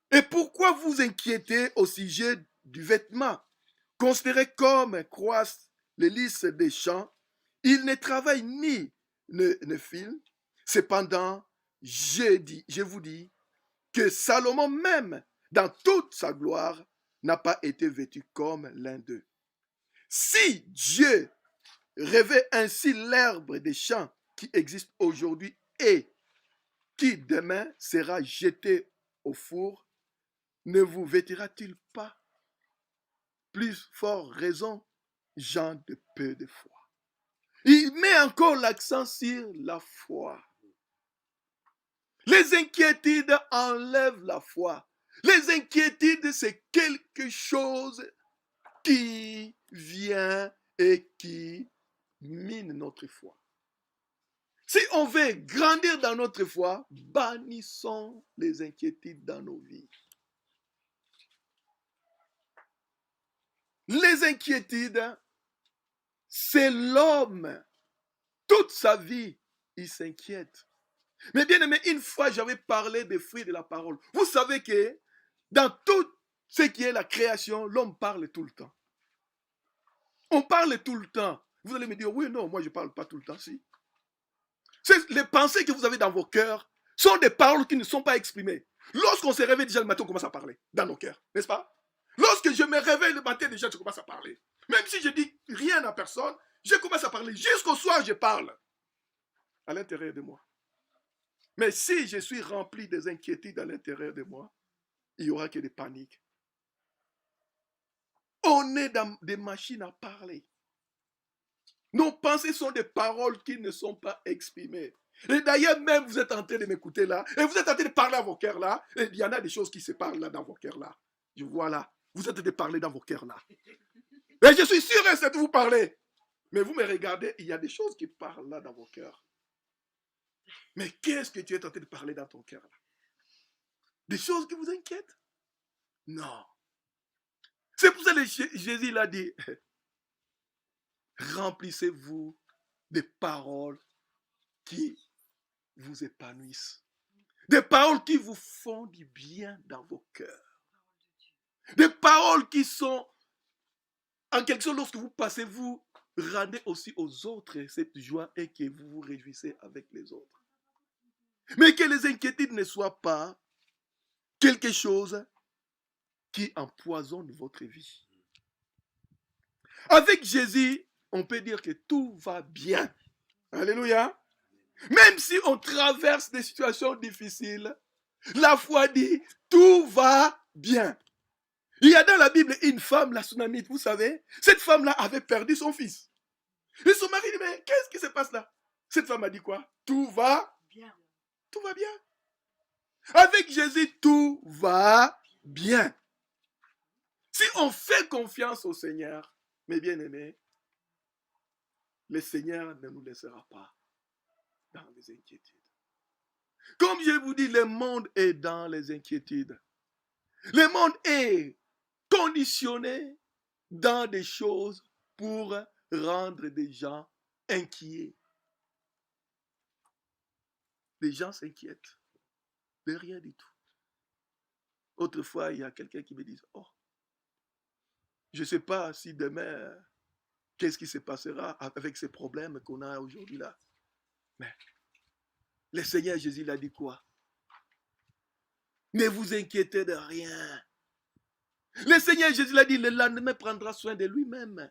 Et pourquoi vous inquiétez au sujet du vêtement? Considérez comme croissent les lys des champs, ils ne travaillent ni ne filent. Cependant, je vous dis que Salomon même, dans toute sa gloire, n'a pas été vêtu comme l'un d'eux. Si Dieu revêt ainsi l'herbe des champs qui existe aujourd'hui et qui demain sera jeté au four, ne vous vêtira-t-il pas? Plus fort raison, gens de peu de foi. Il met encore l'accent sur la foi. Les inquiétudes enlèvent la foi. Les inquiétudes, c'est quelque chose qui vient et qui mine notre foi. Si on veut grandir dans notre foi, bannissons les inquiétudes dans nos vies. Les inquiétudes, c'est l'homme. Toute sa vie, il s'inquiète. Mais bien aimé, une fois, j'avais parlé des fruits de la parole. Vous savez que dans tout ce qui est la création, l'homme parle tout le temps. On parle tout le temps. Vous allez me dire, oui, non, moi je ne parle pas tout le temps, si. Les pensées que vous avez dans vos cœurs sont des paroles qui ne sont pas exprimées. Lorsqu'on se réveille déjà le matin, on commence à parler dans nos cœurs, n'est-ce pas? Lorsque je me réveille le matin, déjà, je commence à parler. Même si je dis rien à personne, je commence à parler. Jusqu'au soir, je parle à l'intérieur de moi. Mais si je suis rempli des inquiétudes à l'intérieur de moi, il n'y aura que des paniques. On est dans des machines à parler. Nos pensées sont des paroles qui ne sont pas exprimées. Et d'ailleurs, même vous êtes en train de m'écouter là, et vous êtes en train de parler à vos cœurs là, et il y en a des choses qui se parlent là dans vos cœurs là. Je vois là, vous êtes en train de parler dans vos cœurs là. Et je suis sûr et certain de vous parler. Mais vous me regardez, il y a des choses qui parlent là dans vos cœurs. Mais qu'est-ce que tu es en train de parler dans ton cœur là? Des choses qui vous inquiètent? Non. C'est pour ça que Jésus l'a dit. Remplissez-vous des paroles qui vous épanouissent. Des paroles qui vous font du bien dans vos cœurs. Des paroles qui sont, en quelque sorte, lorsque vous passez, vous rendez aussi aux autres cette joie et que vous vous réjouissez avec les autres. Mais que les inquiétudes ne soient pas quelque chose qui empoisonne votre vie. Avec Jésus, on peut dire que tout va bien. Alléluia. Même si on traverse des situations difficiles, la foi dit, tout va bien. Il y a dans la Bible une femme, la Sunamite, vous savez, cette femme-là avait perdu son fils. Et son mari dit, mais qu'est-ce qui se passe là? Cette femme a dit quoi? Tout va bien. Tout va bien. Avec Jésus, tout va bien. Si on fait confiance au Seigneur, mes bien-aimés, le Seigneur ne nous laissera pas dans les inquiétudes. Comme je vous dis, le monde est dans les inquiétudes. Le monde est conditionné dans des choses pour rendre des gens inquiets. Les gens s'inquiètent de rien du tout. Autrefois, il y a quelqu'un qui me dit, oh, je ne sais pas si demain, qu'est-ce qui se passera avec ces problèmes qu'on a aujourd'hui là. Mais le Seigneur Jésus l'a dit quoi? Ne vous inquiétez de rien. Le Seigneur Jésus l'a dit, le lendemain prendra soin de lui-même.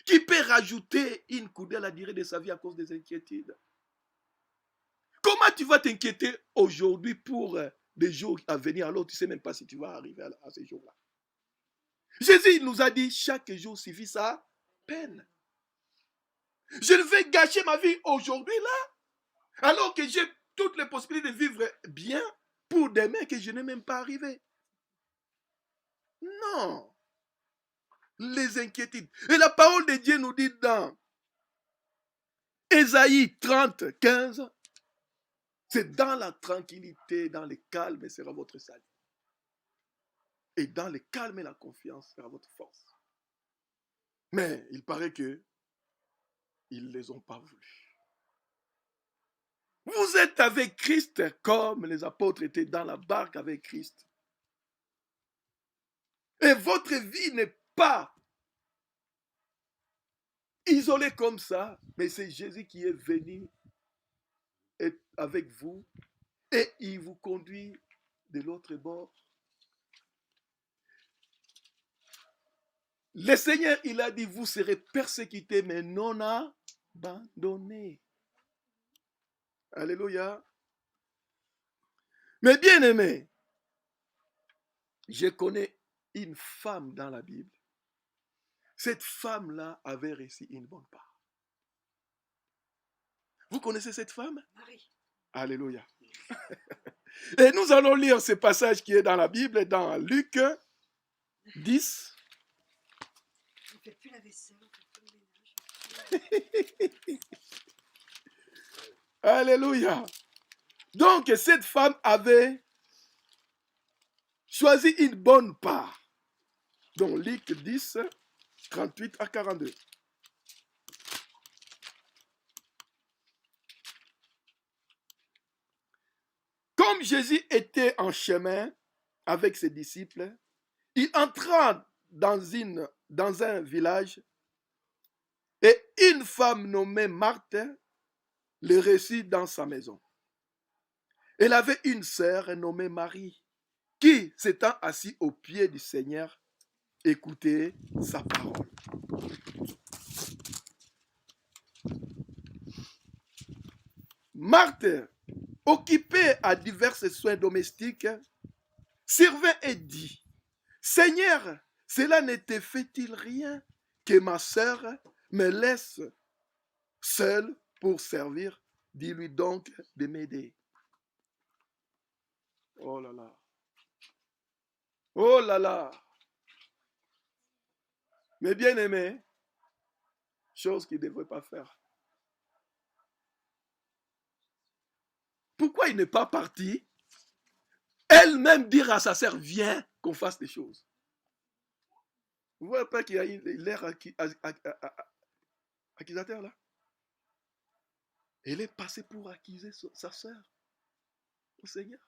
Qui peut rajouter une coudée à la durée de sa vie à cause des inquiétudes? Comment tu vas t'inquiéter aujourd'hui pour des jours à venir alors tu ne sais même pas si tu vas arriver à ces jours-là? Jésus nous a dit, chaque jour suffit sa peine. Je ne vais gâcher ma vie aujourd'hui là, alors que j'ai toutes les possibilités de vivre bien pour demain que je n'ai même pas arrivé. Non. Les inquiétudes. Et la parole de Dieu nous dit dans Ésaïe 30, 15, c'est dans la tranquillité, dans le calme sera votre salut. Et dans le calme et la confiance sera votre force. Mais il paraît que ils ne les ont pas voulu. Vous êtes avec Christ comme les apôtres étaient dans la barque avec Christ. Et votre vie n'est pas isolée comme ça, mais c'est Jésus qui est venu avec vous et il vous conduit de l'autre bord. Le Seigneur, il a dit, vous serez persécutés, mais non abandonnés. Alléluia. Mais bien aimé, je connais une femme dans la Bible. Cette femme-là avait réussi une bonne part. Vous connaissez cette femme? Marie. Alléluia. Et nous allons lire ce passage qui est dans la Bible, dans Luc 10. On ne fait plus la vaisselle, on ne fait plus le ménage. Alléluia. Donc, cette femme avait choisi une bonne part. Donc, Luc 10, 38 à 42. Comme Jésus était en chemin avec ses disciples, il entra dans un village et une femme nommée Marthe le reçut dans sa maison. Elle avait une sœur nommée Marie qui, s'étant assise aux pieds du Seigneur, écoutait sa parole. Marthe, occupée à divers soins domestiques, servait et dit, Seigneur, cela ne te fait-il rien que ma sœur me laisse seule pour servir? Dis-lui donc de m'aider. Oh là là. Oh là là. Mes bien-aimés, chose qu'il ne devrait pas faire. Pourquoi il n'est pas parti elle-même dire à sa sœur, viens qu'on fasse des choses? Vous voyez pas qu'il y a l'air accusateur là? Elle est passée pour accuser sa sœur au Seigneur.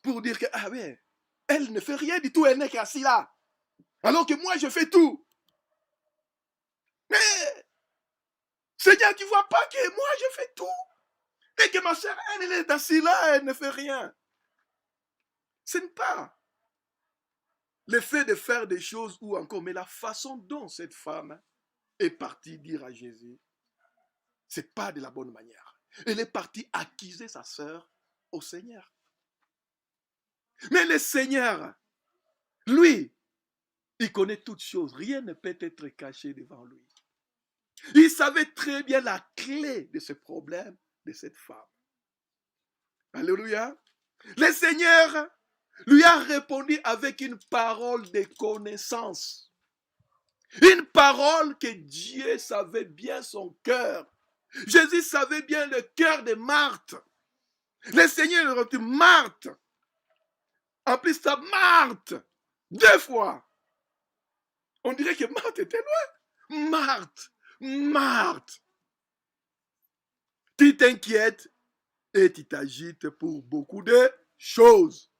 Pour dire que, ah ouais, elle ne fait rien du tout, elle n'est qu'assise là. Alors que moi, je fais tout. Mais, Seigneur, tu ne vois pas que moi, je fais tout. Et que ma sœur, elle est assise là, elle ne fait rien. Ce n'est pas le fait de faire des choses ou encore, mais la façon dont cette femme est partie dire à Jésus, ce n'est pas de la bonne manière. Elle est partie accuser sa sœur au Seigneur. Mais le Seigneur, lui, il connaît toutes choses. Rien ne peut être caché devant lui. Il savait très bien la clé de ce problème de cette femme. Alléluia. Le Seigneur lui a répondu avec une parole de connaissance. Une parole que Dieu savait bien son cœur. Jésus savait bien le cœur de Marthe. Le Seigneur lui a dit, Marthe. En plus, ça, Marthe. 2 fois. On dirait que Marthe était loin. Marthe. Marthe. Tu t'inquiètes et tu t'agites pour beaucoup de choses.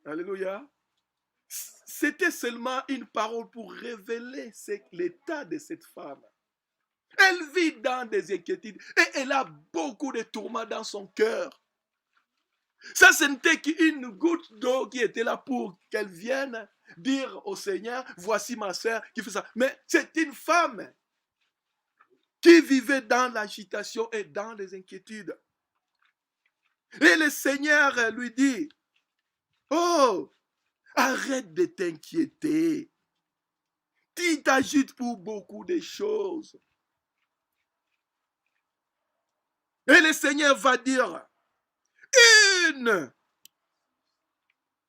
Alléluia. C'était seulement une parole pour révéler l'état de cette femme. Elle vit dans des inquiétudes et elle a beaucoup de tourments dans son cœur. Ça, ce n'était qu'une goutte d'eau qui était là pour qu'elle vienne dire au Seigneur, voici ma sœur qui fait ça. Mais c'est une femme qui vivait dans l'agitation et dans les inquiétudes. Et le Seigneur lui dit, oh, arrête de t'inquiéter. Tu t'agites pour beaucoup de choses. Et le Seigneur va dire, une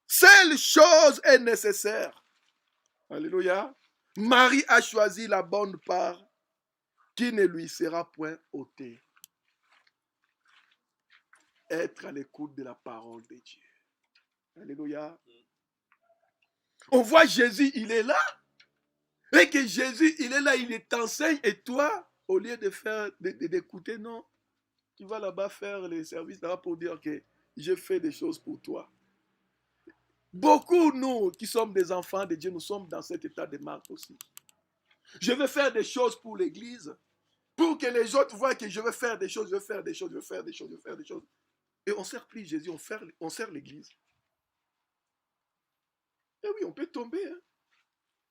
seule chose est nécessaire. Alléluia. Marie a choisi la bonne part qui ne lui sera point ôtée. Être à l'écoute de la parole de Dieu. Alléluia. On voit Jésus, il est là. Et que Jésus, il est là, il t'enseigne. Et toi, au lieu de faire, d'écouter, non. Tu vas là-bas faire les services là pour dire que je fais des choses pour toi. Beaucoup, nous, qui sommes des enfants de Dieu, nous sommes dans cet état de marque aussi. Je vais faire des choses pour l'église, pour que les autres voient que je vais faire des choses, je vais faire des choses, je vais faire des choses, je vais faire des choses. Et on ne sert plus Jésus, on sert l'église. Et oui, on peut tomber. Hein.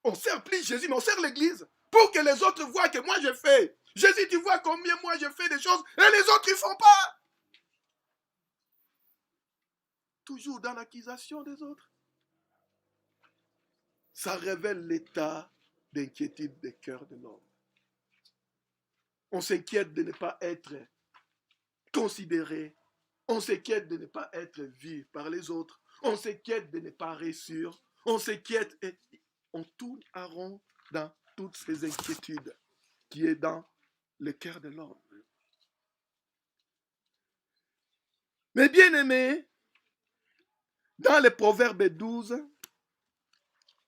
On ne sert plus Jésus, mais on sert l'église. Pour que les autres voient que moi je fais. Jésus, tu vois combien moi je fais des choses et les autres ils ne font pas. Toujours dans l'accusation des autres. Ça révèle l'état d'inquiétude des cœurs de l'homme. On s'inquiète de ne pas être considéré. On s'inquiète de ne pas être vu par les autres. On s'inquiète de ne pas réussir. On s'inquiète et on tourne à rond dans toutes ces inquiétudes qui est dans le cœur de l'homme. Mais bien aimé, dans le Proverbe 12,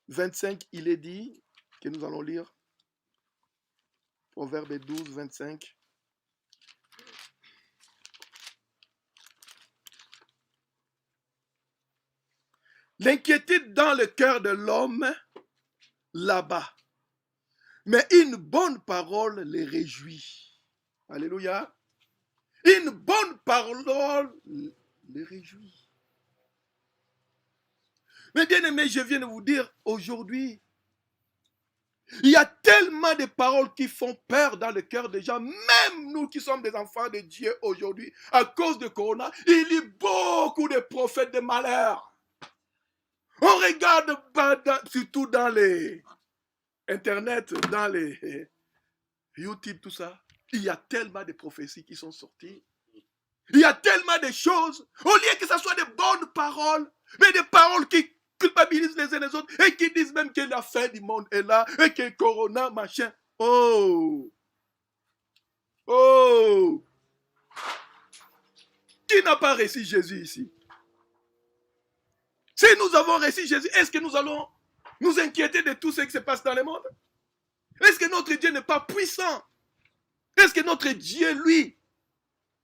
25, il est dit, que nous allons lire, Proverbe 12, 25. L'inquiétude dans le cœur de l'homme là-bas, mais une bonne parole les réjouit. Alléluia. Une bonne parole les réjouit. Mais bien aimé, je viens de vous dire aujourd'hui, il y a tellement de paroles qui font peur dans le cœur des gens, même nous qui sommes des enfants de Dieu aujourd'hui, à cause de Corona, il y a beaucoup de prophètes de malheur. On regarde surtout dans les Internet, dans les YouTube, tout ça. Il y a tellement de prophéties qui sont sorties. Il y a tellement de choses. Au lieu que ce soit de bonnes paroles, mais des paroles qui culpabilisent les uns les autres et qui disent même que la fin du monde est là et que Corona, machin. Oh! Oh! Qui n'a pas reçu Jésus ici? Si nous avons reçu Jésus, est-ce que nous allons nous inquiéter de tout ce qui se passe dans le monde? Est-ce que notre Dieu n'est pas puissant? Est-ce que notre Dieu, lui,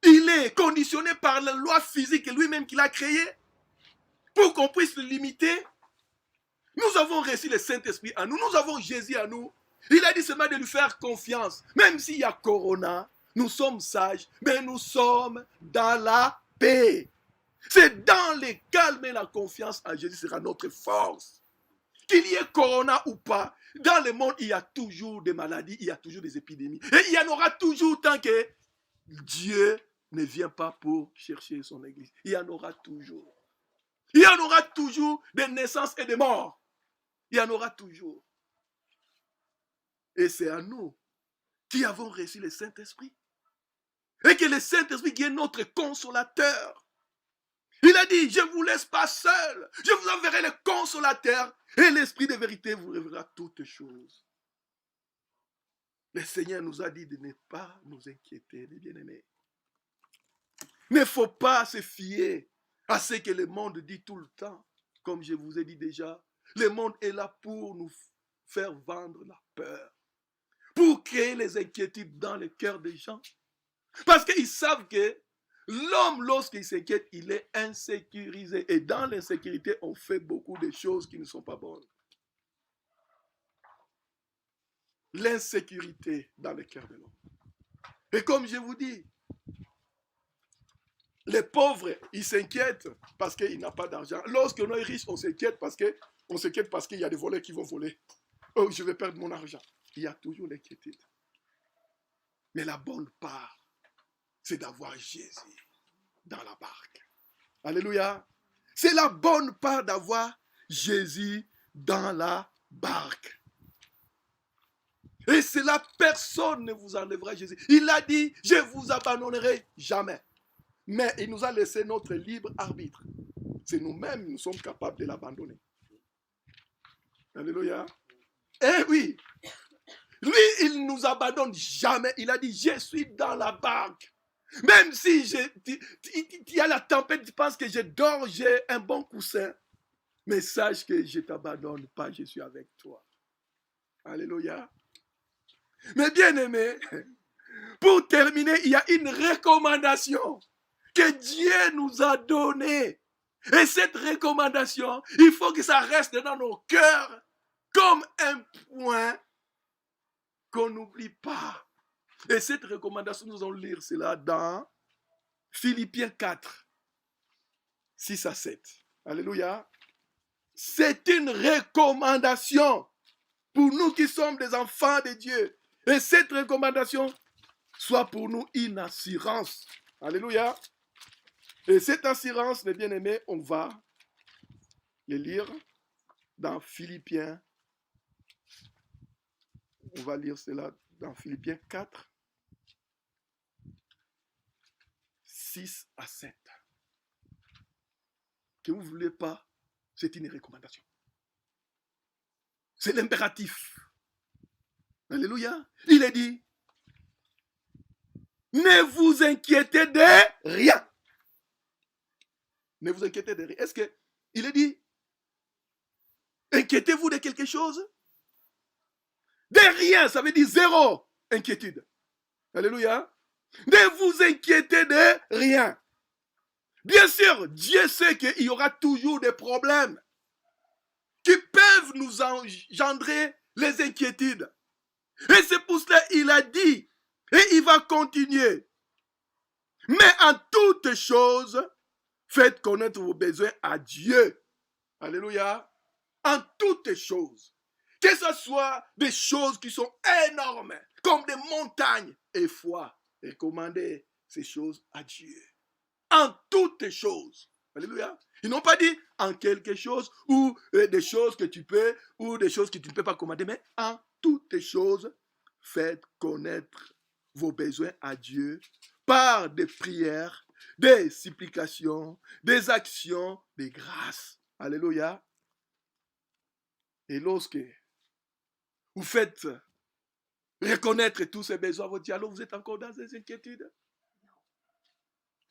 il est conditionné par la loi physique lui-même qu'il a créée pour qu'on puisse le limiter? Nous avons reçu le Saint-Esprit à nous, nous avons Jésus à nous. Il a dit seulement de lui faire confiance. Même s'il y a Corona, nous sommes sages, mais nous sommes dans la paix. C'est dans le calme et la confiance en Jésus sera notre force. Qu'il y ait Corona ou pas, dans le monde, il y a toujours des maladies, il y a toujours des épidémies. Et il y en aura toujours tant que Dieu ne vient pas pour chercher son église. Il y en aura toujours. Il y en aura toujours des naissances et des morts. Il y en aura toujours. Et c'est à nous qui avons reçu le Saint-Esprit. Et que le Saint-Esprit qui est notre consolateur. Il a dit, je ne vous laisse pas seul. Je vous enverrai le consolateur. Et l'Esprit de vérité vous révélera toutes choses. Le Seigneur nous a dit de ne pas nous inquiéter, les bien-aimés. Il ne faut pas se fier à ce que le monde dit tout le temps. Comme je vous ai dit déjà, le monde est là pour nous faire vendre la peur. Pour créer les inquiétudes dans le cœur des gens. Parce qu'ils savent que l'homme, lorsqu'il s'inquiète, il est insécurisé. Et dans l'insécurité, on fait beaucoup de choses qui ne sont pas bonnes. L'insécurité dans le cœur de l'homme. Et comme je vous dis, les pauvres, ils s'inquiètent parce qu'ils n'ont pas d'argent. Lorsque l'on est riche, on s'inquiète parce qu'il y a des voleurs qui vont voler. Oh, je vais perdre mon argent. Il y a toujours l'inquiétude. Mais la bonne part, c'est d'avoir Jésus dans la barque. Alléluia. C'est la bonne part d'avoir Jésus dans la barque. Et cela, personne ne vous enlèvera Jésus. Il a dit, je ne vous abandonnerai jamais. Mais il nous a laissé notre libre arbitre. C'est nous-mêmes, nous sommes capables de l'abandonner. Alléluia. Eh oui. Lui, il ne nous abandonne jamais. Il a dit, je suis dans la barque. Même si il y a la tempête, tu penses que je dors, j'ai un bon coussin. Mais sache que je ne t'abandonne pas, je suis avec toi. Alléluia. Mais bien aimé, pour terminer, il y a une recommandation que Dieu nous a donnée. Et cette recommandation, il faut que ça reste dans nos cœurs comme un point qu'on n'oublie pas. Et cette recommandation, nous allons lire cela dans Philippiens 4, 6 à 7. Alléluia. C'est une recommandation pour nous qui sommes des enfants de Dieu. Et cette recommandation soit pour nous une assurance. Alléluia. Et cette assurance, mes bien-aimés, on va les lire dans Philippiens. On va lire cela dans Philippiens 4, 6 à 7. Que vous ne voulez pas, c'est une recommandation. C'est l'impératif. Alléluia. Il est dit, ne vous inquiétez de rien. Ne vous inquiétez de rien. Est-ce que il est dit, Inquiétez-vous de quelque chose? De rien, ça veut dire zéro inquiétude. Alléluia. Ne vous inquiétez de rien. Bien sûr, Dieu sait qu'il y aura toujours des problèmes qui peuvent nous engendrer les inquiétudes. Et c'est pour cela qu'il a dit, et il va continuer. Mais en toutes choses, faites connaître vos besoins à Dieu. Alléluia. En toutes choses. Que ce soit des choses qui sont énormes, comme des montagnes, et foi, et commandez ces choses à Dieu. En toutes choses. Alléluia. Ils n'ont pas dit en quelque chose, ou des choses que tu peux, ou des choses que tu ne peux pas commander, mais en toutes choses, faites connaître vos besoins à Dieu par des prières, des supplications, des actions, des grâces. Alléluia. Et lorsque vous faites reconnaître tous ces besoins à votre Dieu, alors vous êtes encore dans des inquiétudes?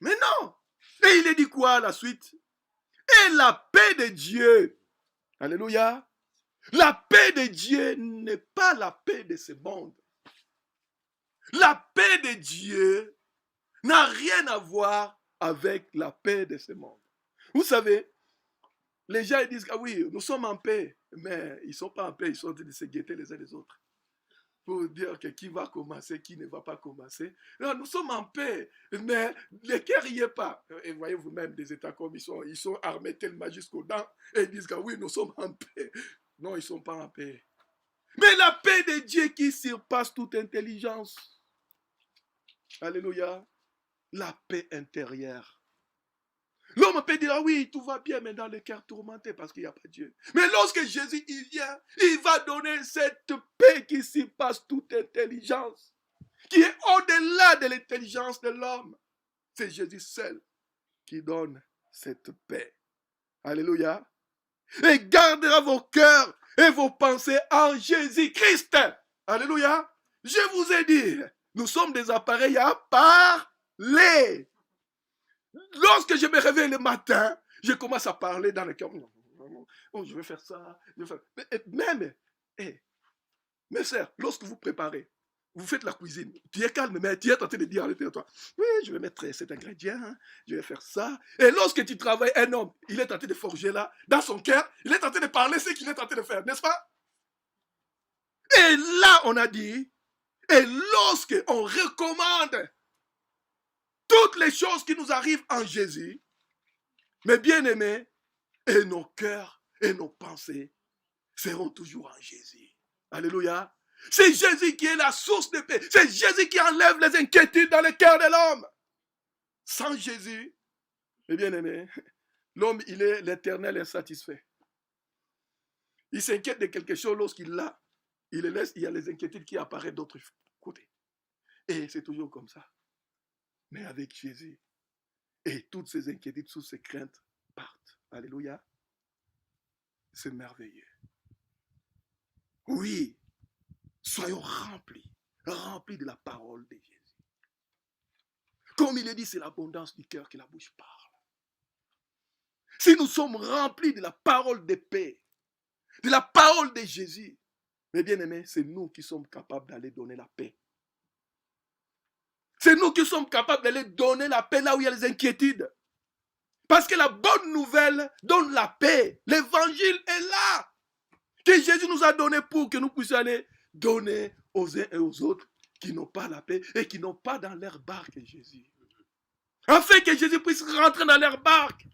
Mais non. Et il est dit quoi à la suite? Et la paix de Dieu. Alléluia. La paix de Dieu n'est pas la paix de ce monde. La paix de Dieu n'a rien à voir avec la paix de ce monde. Vous savez, les gens ils disent, ah oui, nous sommes en paix, mais ils ne sont pas en paix, ils sont en train de se guetter les uns les autres. Pour dire que qui va commencer, qui ne va pas commencer. Non, nous sommes en paix, mais les cœurs n'y est pas. Et voyez vous-même des États comme ils sont armés tellement jusqu'aux dents, et ils disent que oui, nous sommes en paix. Non, ils ne sont pas en paix. Mais la paix de Dieu qui surpasse toute intelligence. Alléluia. La paix intérieure. L'homme peut dire, ah oui, tout va bien, mais dans le cœur tourmenté parce qu'il n'y a pas Dieu. Mais lorsque Jésus il vient, il va donner cette paix qui surpasse toute intelligence, qui est au-delà de l'intelligence de l'homme. C'est Jésus seul qui donne cette paix. Alléluia. Et gardera vos cœurs et vos pensées en Jésus-Christ. Alléluia. Je vous ai dit, nous sommes des appareils à parler. Lorsque je me réveille le matin, je commence à parler dans le cœur. Oh, je vais faire ça. Même, mes sœurs, lorsque vous préparez, vous faites la cuisine, tu es calme, mais tu es en train de dire à l'intérieur de toi, oui, je vais mettre cet ingrédient, je vais faire ça. Et lorsque tu travailles, un homme, il est en train de forger là, dans son cœur, il est en train de parler ce qu'il est en train de faire, n'est-ce pas? Et là, on a dit, et lorsque on recommande toutes les choses qui nous arrivent en Jésus, mes bien-aimés, et nos cœurs et nos pensées seront toujours en Jésus. Alléluia. C'est Jésus qui est la source de paix. C'est Jésus qui enlève les inquiétudes dans le cœur de l'homme. Sans Jésus, mes bien-aimés, l'homme, il est l'éternel insatisfait. Il s'inquiète de quelque chose lorsqu'il l'a. Il le laisse, il y a les inquiétudes qui apparaissent d'autres côtés. Et c'est toujours comme ça. Mais avec Jésus, et toutes ces inquiétudes, toutes ces craintes partent. Alléluia. C'est merveilleux. Oui, soyons remplis de la parole de Jésus. Comme il est dit, c'est l'abondance du cœur que la bouche parle. Si nous sommes remplis de la parole de paix, de la parole de Jésus, mes bien-aimés, c'est nous qui sommes capables d'aller donner la paix. C'est nous qui sommes capables d'aller donner la paix là où il y a les inquiétudes. Parce que la bonne nouvelle donne la paix. L'évangile est là. Que Jésus nous a donné pour que nous puissions aller donner aux uns et aux autres qui n'ont pas la paix et qui n'ont pas dans leur barque Jésus. Afin que Jésus puisse rentrer dans leur barque.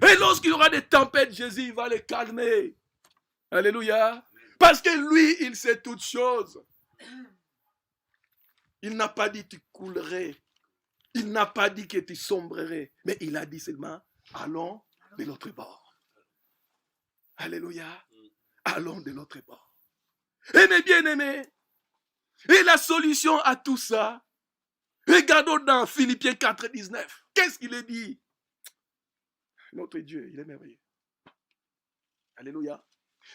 Et lorsqu'il y aura des tempêtes, Jésus va les calmer. Alléluia. Parce que lui, il sait toutes choses. Il n'a pas dit tu coulerais. Il n'a pas dit que tu sombrerais. Mais il a dit seulement, allons de l'autre bord. Alléluia. Allons de l'autre bord. Et mes bien-aimés, et la solution à tout ça, regardons dans Philippiens 4, 19. Qu'est-ce qu'il est dit? Notre Dieu, il est merveilleux. Alléluia.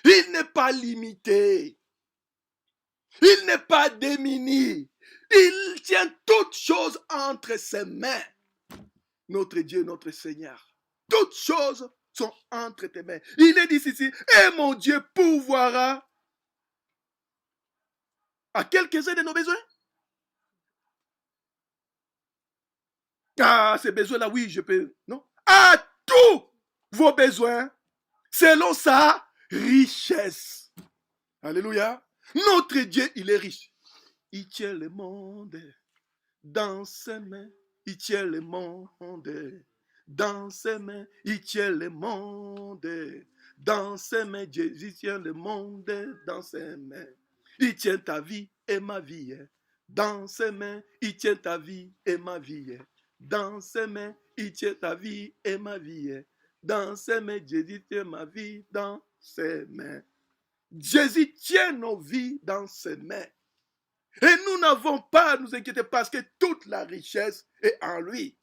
Il n'est pas limité. Il n'est pas démuni. Il tient toutes choses entre ses mains. Notre Dieu, notre Seigneur. Toutes choses sont entre tes mains. Il est dit ici, et mon Dieu pourvoira à quelques-uns de nos besoins. Ah, ces besoins-là, oui, je peux. Non. À tous vos besoins, selon sa richesse. Alléluia. Notre Dieu, il est riche. Il tient le monde dans ses mains. Il tient le monde dans ses mains. Il tient le monde dans ses mains. Jésus tient le monde dans ses mains. Il tient ta vie et ma vie dans ses mains. Il tient ta vie et ma vie dans ses mains. Il tient ta vie et ma vie dans ses mains. Jésus tient ma vie dans ses mains. Jésus tient nos vies dans ses mains. Et nous n'avons pas à nous inquiéter parce que toute la richesse est en lui,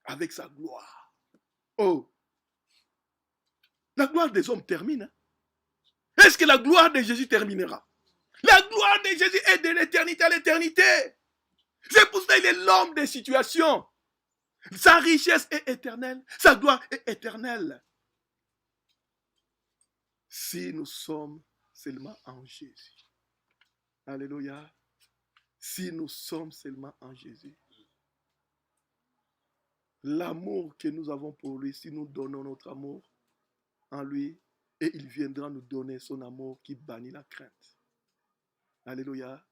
avec sa gloire. Oh, la gloire des hommes termine. Est-ce que la gloire de Jésus terminera? La gloire de Jésus est de l'éternité à l'éternité. C'est pour ça qu'il est l'homme des situations. Sa richesse est éternelle, sa gloire est éternelle. Si nous sommes seulement en Jésus. Alléluia. Si nous sommes seulement en Jésus. L'amour que nous avons pour lui, si nous donnons notre amour en lui, et il viendra nous donner son amour qui bannit la crainte. Alléluia.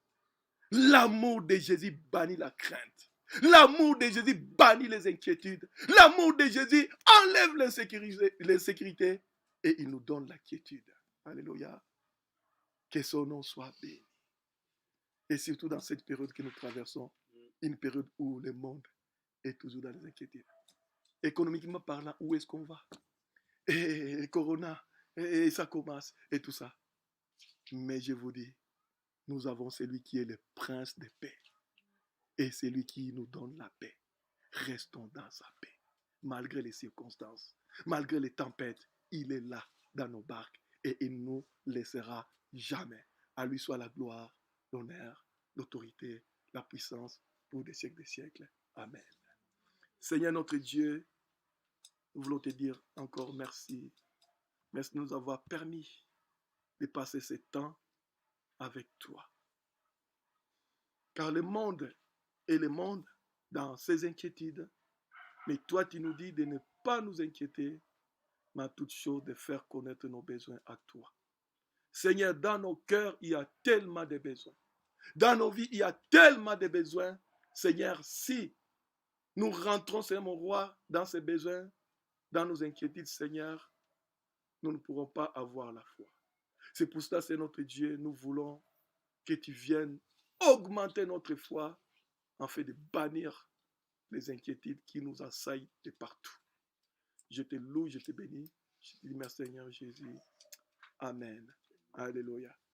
L'amour de Jésus bannit la crainte. L'amour de Jésus bannit les inquiétudes. L'amour de Jésus enlève l'insécurité et il nous donne la quiétude. Alléluia. Que son nom soit béni. Et surtout dans cette période que nous traversons, une période où le monde est toujours dans les inquiétudes. Économiquement parlant, où est-ce qu'on va? Et Corona, et ça commence, et tout ça. Mais je vous dis, nous avons celui qui est le prince de paix. Et c'est lui qui nous donne la paix. Restons dans sa paix. Malgré les circonstances, malgré les tempêtes, il est là dans nos barques et il ne nous laissera jamais. À lui soit la gloire, l'honneur, l'autorité, la puissance pour des siècles des siècles. Amen. Seigneur notre Dieu, nous voulons te dire encore merci. Merci de nous avoir permis de passer ce temps avec toi. Car le monde est le monde dans ses inquiétudes. Mais toi, tu nous dis de ne pas nous inquiéter, mais à toute chose de faire connaître nos besoins à toi. Seigneur, dans nos cœurs, il y a tellement de besoins. Dans nos vies, il y a tellement de besoins. Seigneur, si nous rentrons, Seigneur mon roi, dans ces besoins, dans nos inquiétudes, Seigneur, nous ne pourrons pas avoir la foi. C'est pour cela, c'est notre Dieu, nous voulons que tu viennes augmenter notre foi afin de bannir les inquiétudes qui nous assaillent de partout. Je te loue, je te bénis. Je te dis merci Seigneur Jésus. Amen. Alléluia.